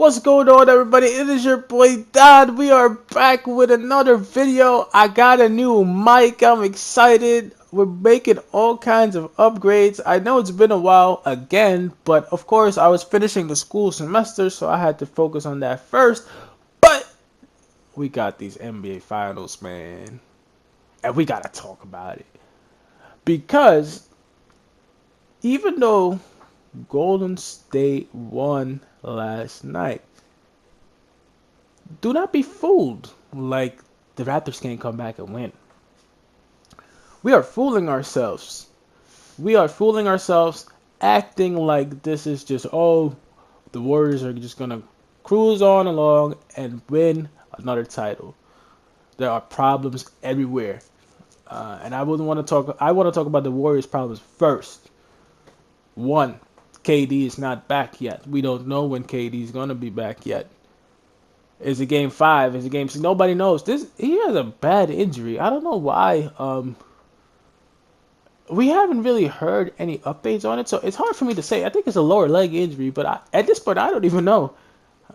What's going on, everybody? It is your boy Don. We are back with another video. I got a new mic. I'm excited. We're making all kinds of upgrades. I know it's been a while again, but of course I was finishing the school semester, so I had to focus on that first. But we got these NBA finals, man. And we gotta talk about it. Because even though Golden State won last night, do not be fooled like the Raptors can't come back and win. We are fooling ourselves. We are fooling ourselves acting like this is just, oh, the Warriors are just going to cruise on along and win another title. There are problems everywhere. And I wouldn't want to talk. I want to talk about the Warriors' problems first. One, KD is not back yet. We don't know when KD is going to be back yet. Is it game 5? Is it game 6? Nobody knows. He has a bad injury. I don't know why. We haven't really heard any updates on it, so it's hard for me to say. I think it's a lower leg injury, but at this point, I don't even know.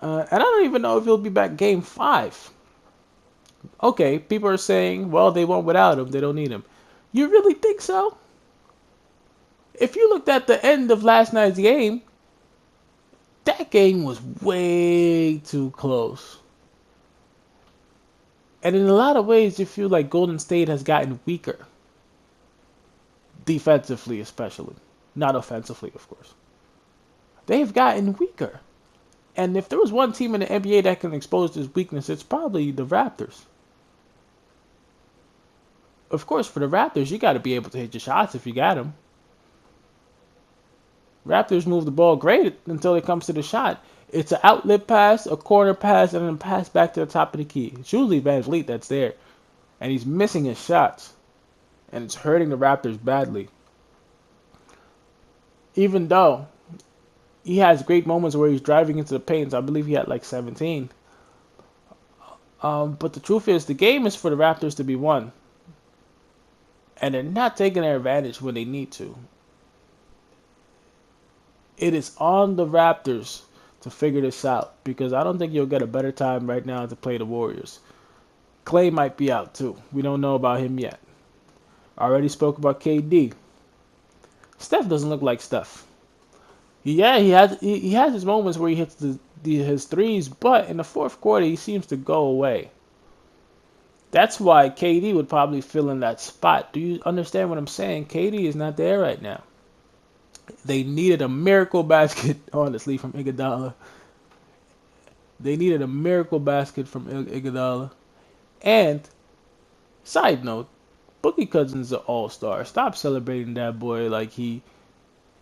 And I don't even know if he'll be back game 5. Okay, people are saying, well, they won't without him. They don't need him. You really think so? If you looked at the end of last night's game, that game was way too close. And in a lot of ways, you feel like Golden State has gotten weaker. Defensively, especially. Not offensively, of course. They've gotten weaker. And if there was one team in the NBA that can expose this weakness, it's probably the Raptors. Of course, for the Raptors, you got to be able to hit your shots if you got them. Raptors move the ball great until it comes to the shot. It's an outlet pass, a corner pass, and then a pass back to the top of the key. It's usually Van Vliet that's there. And he's missing his shots. And it's hurting the Raptors badly. Even though he has great moments where he's driving into the paint. I believe he had like 17. But the truth is, the game is for the Raptors to be won. And they're not taking their advantage when they need to. It is on the Raptors to figure this out, because I don't think you'll get a better time right now to play the Warriors. Clay might be out too. We don't know about him yet. I already spoke about KD. Steph doesn't look like Steph. Yeah, he has his moments where he hits his threes, but in the fourth quarter he seems to go away. That's why KD would probably fill in that spot. Do you understand what I'm saying? KD is not there right now. They needed a miracle basket, honestly, from Iguodala. They needed a miracle basket from Iguodala. And, side note, Boogie Cousins is an all-star. Stop celebrating that boy like he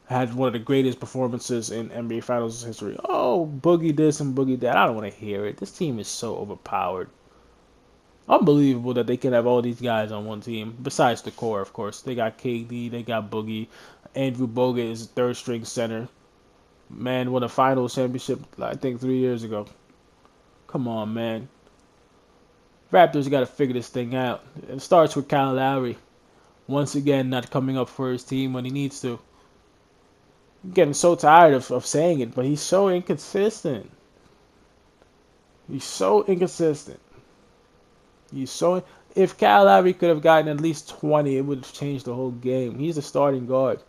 had one of the greatest performances in NBA Finals history. Oh, Boogie this and Boogie that. I don't want to hear it. This team is so overpowered. Unbelievable that they can have all these guys on one team. Besides the core, of course. They got KD, they got Boogie. Andrew Bogut is third string center. Man won a finals championship, I think, 3 years ago. Come on, man. Raptors got to figure this thing out. It starts with Kyle Lowry. Once again, not coming up for his team when he needs to. I'm getting so tired of saying it, but he's so inconsistent. He's so inconsistent. If Kyle Lowry could have gotten at least 20, it would have changed the whole game. He's the starting guard.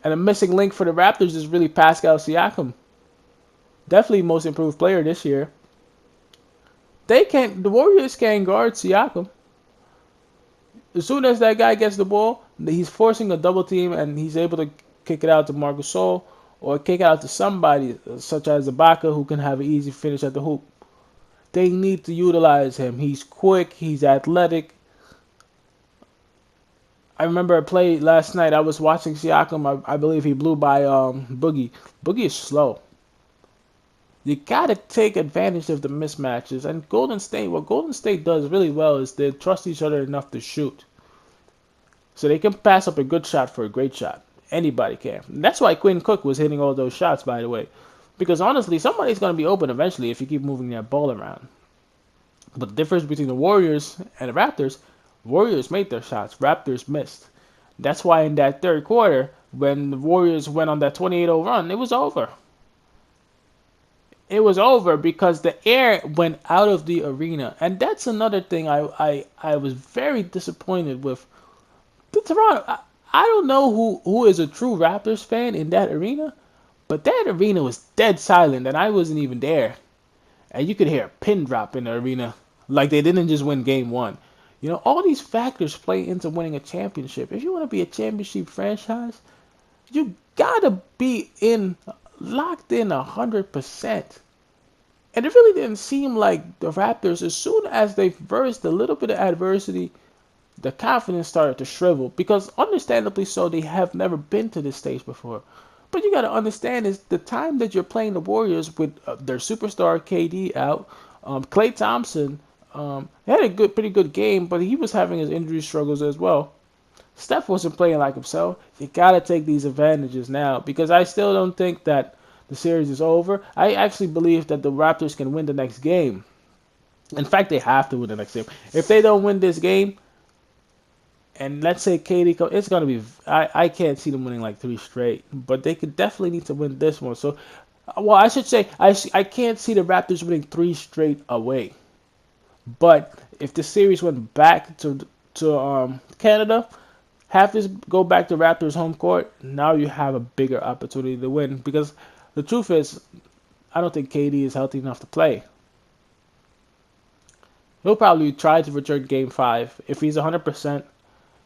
And a missing link for the Raptors is really Pascal Siakam. Definitely most improved player this year. The Warriors can't guard Siakam. As soon as that guy gets the ball, he's forcing a double team and he's able to kick it out to Marc Gasol or kick it out to somebody such as Ibaka who can have an easy finish at the hoop. They need to utilize him. He's quick. He's athletic. I remember a play last night. I was watching Siakam. I believe he blew by Boogie. Boogie is slow. You got to take advantage of the mismatches. And what Golden State does really well is they trust each other enough to shoot. So they can pass up a good shot for a great shot. Anybody can. And that's why Quinn Cook was hitting all those shots, by the way. Because honestly, somebody's going to be open eventually if you keep moving that ball around. But the difference between the Warriors and the Raptors, Warriors made their shots, Raptors missed. That's why in that third quarter, when the Warriors went on that 28-0 run, it was over. It was over because the air went out of the arena, and that's another thing I was very disappointed with. The Toronto, I don't know who is a true Raptors fan in that arena, but that arena was dead silent, and I wasn't even there. And you could hear a pin drop in the arena, like they didn't just win game one. You know, all these factors play into winning a championship. If you want to be a championship franchise, you gotta be in locked in 100%. And it really didn't seem like the Raptors, as soon as they versed a little bit of adversity, the confidence started to shrivel. Because understandably so, they have never been to this stage before. But you got to understand is the time that you're playing the Warriors with their superstar KD out, Klay Thompson had a pretty good game, but he was having his injury struggles as well. Steph wasn't playing like himself. You gotta take these advantages now because I still don't think that the series is over. I actually believe that the Raptors can win the next game. In fact, they have to win the next game. If they don't win this game, and let's say KD, it's gonna be. I can't see them winning like three straight, but they could definitely need to win this one. So, well, I should say I can't see the Raptors winning three straight away. But if the series went back to Canada, have this go back to Raptors home court, now you have a bigger opportunity to win. Because the truth is, I don't think KD is healthy enough to play. He'll probably try to return Game 5. If he's 100%,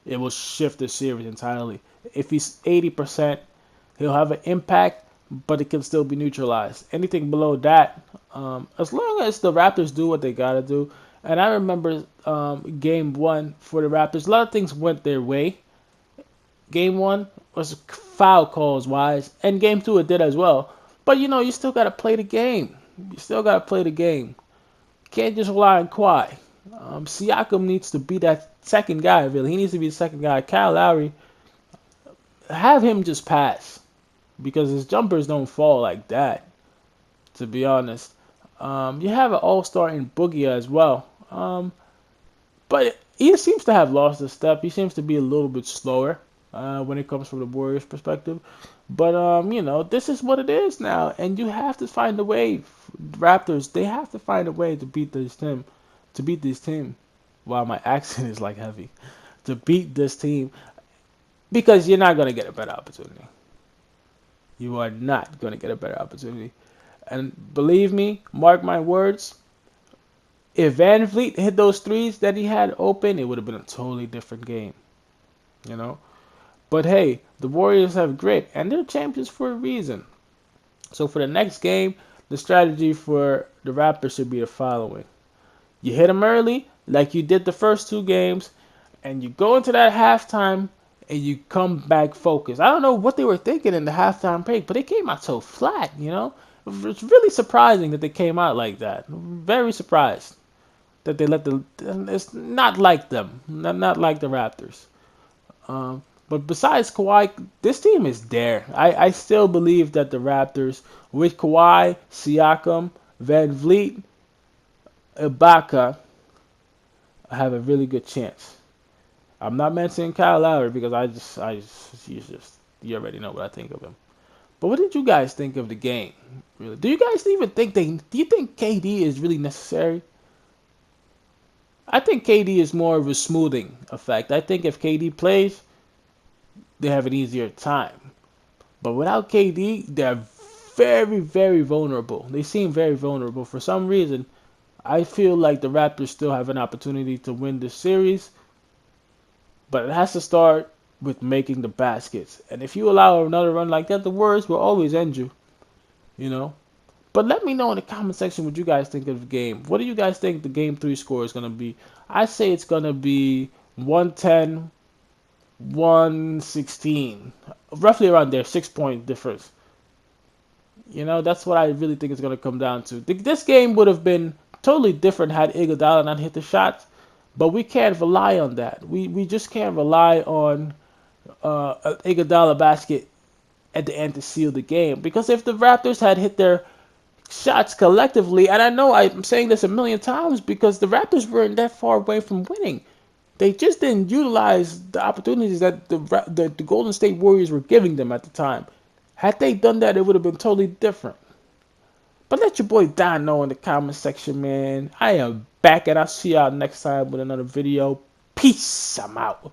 it will shift the series entirely. If he's 80%, he'll have an impact, but it can still be neutralized. Anything below that, as long as the Raptors do what they gotta do. And I remember Game 1 for the Raptors, a lot of things went their way. Game 1 was foul calls wise, and Game 2 it did as well. But you know, you still gotta play the game. You still gotta play the game. Can't just rely on Kawhi. Siakam needs to be that second guy, really. He needs to be the second guy. Kyle Lowry, have him just pass because his jumpers don't fall like that, to be honest. You have an all-star in Boogie as well. But he seems to have lost a step. He seems to be a little bit slower when it comes from the Warriors' perspective. But, you know, this is what it is now. And you have to find a way. Raptors, they have to find a way to beat this team. To beat this team. Wow, my accent is like heavy. To beat this team. Because you're not going to get a better opportunity. You are not going to get a better opportunity. And believe me, mark my words, if Van Vliet hit those threes that he had open, it would have been a totally different game. You know? But hey, the Warriors have grit, and they're champions for a reason. So for the next game, the strategy for the Raptors should be the following. You hit them early, like you did the first two games, and you go into that halftime, and you come back focused. I don't know what they were thinking in the halftime break, but they came out so flat, you know? It's really surprising that they came out like that. Very surprised that they let the. It's not like them, not like the Raptors. But besides Kawhi, this team is there. I still believe that the Raptors, with Kawhi, Siakam, Van Vliet, Ibaka, have a really good chance. I'm not mentioning Kyle Lowry because you already know what I think of him. But what did you guys think of the game? Really? Do you guys even think do you think KD is really necessary? I think KD is more of a smoothing effect. I think if KD plays, they have an easier time. But without KD, they're very, very vulnerable. They seem very vulnerable. For some reason, I feel like the Raptors still have an opportunity to win this series, but it has to start with making the baskets. And if you allow another run like that, the Warriors will always end you, you know. But let me know in the comment section what you guys think of the game. What do you guys think the game 3 score is going to be? I say it's going to be 110, 116. Roughly around there, 6-point difference. You know, that's what I really think it's going to come down to. This game would have been totally different had Iguodala not hit the shots. But we can't rely on that. We just can't rely on an Iguodala basket at the end to seal the game. Because if the Raptors had hit their shots collectively, and I know I'm saying this a million times because the Raptors weren't that far away from winning. They just didn't utilize the opportunities that the Golden State Warriors were giving them at the time. Had they done that, it would have been totally different. But let your boy Don know in the comment section, man. I am back, and I'll see y'all next time with another video. Peace. I'm out.